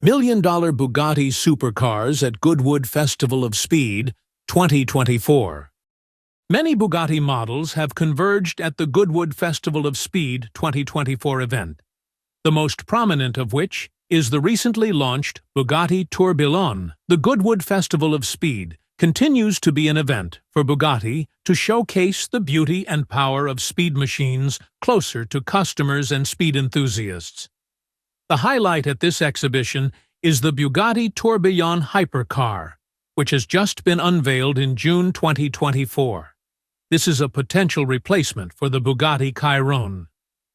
$1 million Bugatti supercars at Goodwood Festival of Speed, 2024. Many Bugatti models have converged at the Goodwood Festival of Speed 2024 event, the most prominent of which is the recently launched Bugatti Tourbillon. The Goodwood Festival of Speed continues to be an event for Bugatti to showcase the beauty and power of speed machines closer to customers and speed enthusiasts. The highlight at this exhibition is the Bugatti Tourbillon Hypercar, which has just been unveiled in June 2024. This is a potential replacement for the Bugatti Chiron.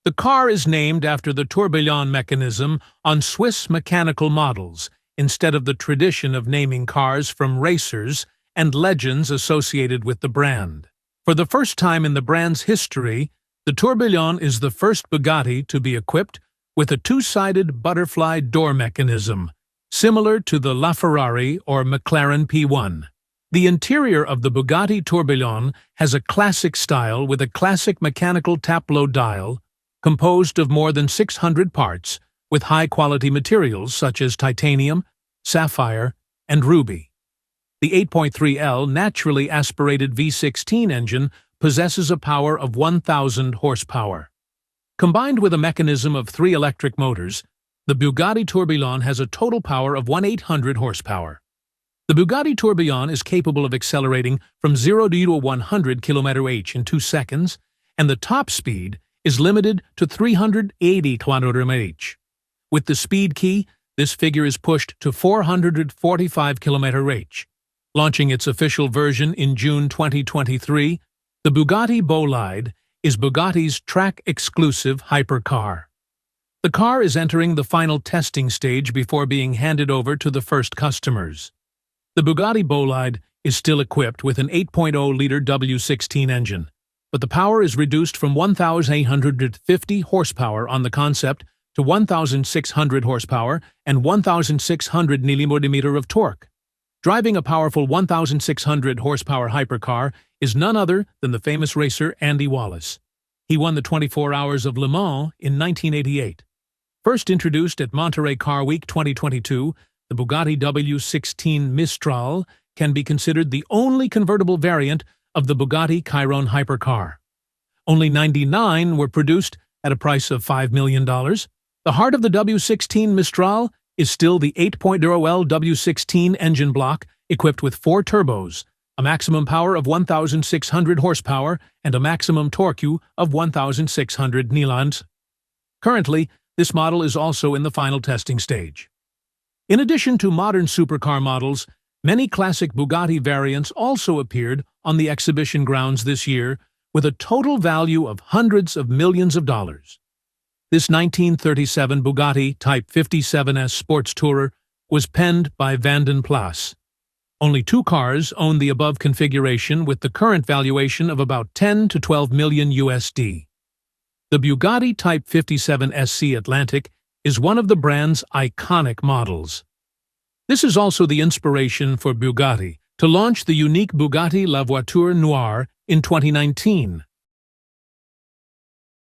The car is named after the tourbillon mechanism on Swiss mechanical models, instead of the tradition of naming cars from racers and legends associated with the brand. For the first time in the brand's history, the Tourbillon is the first Bugatti to be equipped with a two-sided butterfly door mechanism, similar to the LaFerrari or McLaren P1. The interior of the Bugatti Tourbillon has a classic style with a classic mechanical tableau dial composed of more than 600 parts with high-quality materials such as titanium, sapphire, and ruby. The 8.3L naturally aspirated V16 engine possesses a power of 1,000 horsepower. Combined with a mechanism of 3 electric motors, the Bugatti Tourbillon has a total power of 1,800 horsepower. The Bugatti Tourbillon is capable of accelerating from 0 to 100 km/h in 2 seconds, and the top speed is limited to 380 km/h. With the speed key, this figure is pushed to 445 km/h. Launching its official version in June 2023, the Bugatti Bolide is Bugatti's track-exclusive hypercar. The car is entering the final testing stage before being handed over to the first customers. The Bugatti Bolide is still equipped with an 8.0-liter W16 engine, but the power is reduced from 1,850 horsepower on the concept to 1,600 horsepower and 1,600 Nm of torque. Driving a powerful 1,600 horsepower hypercar is none other than the famous racer Andy Wallace. He won the 24 Hours of Le Mans in 1988. First introduced at Monterey Car Week 2022, the Bugatti W16 Mistral can be considered the only convertible variant of the Bugatti Chiron hypercar. Only 99 were produced at a price of $5 million. The heart of the W16 Mistral is still the 8.0L W16 engine block equipped with 4 turbos, a maximum power of 1,600 horsepower and a maximum torque of 1,600 Nm. Currently, this model is also in the final testing stage. In addition to modern supercar models, many classic Bugatti variants also appeared on the exhibition grounds this year with a total value of hundreds of millions of dollars. This 1937 Bugatti Type 57S Sports Tourer was penned by Vanden Plas. Only 2 cars own the above configuration with the current valuation of about 10 to 12 million USD. The Bugatti Type 57 SC Atlantic is one of the brand's iconic models. This is also the inspiration for Bugatti to launch the unique Bugatti La Voiture Noire in 2019.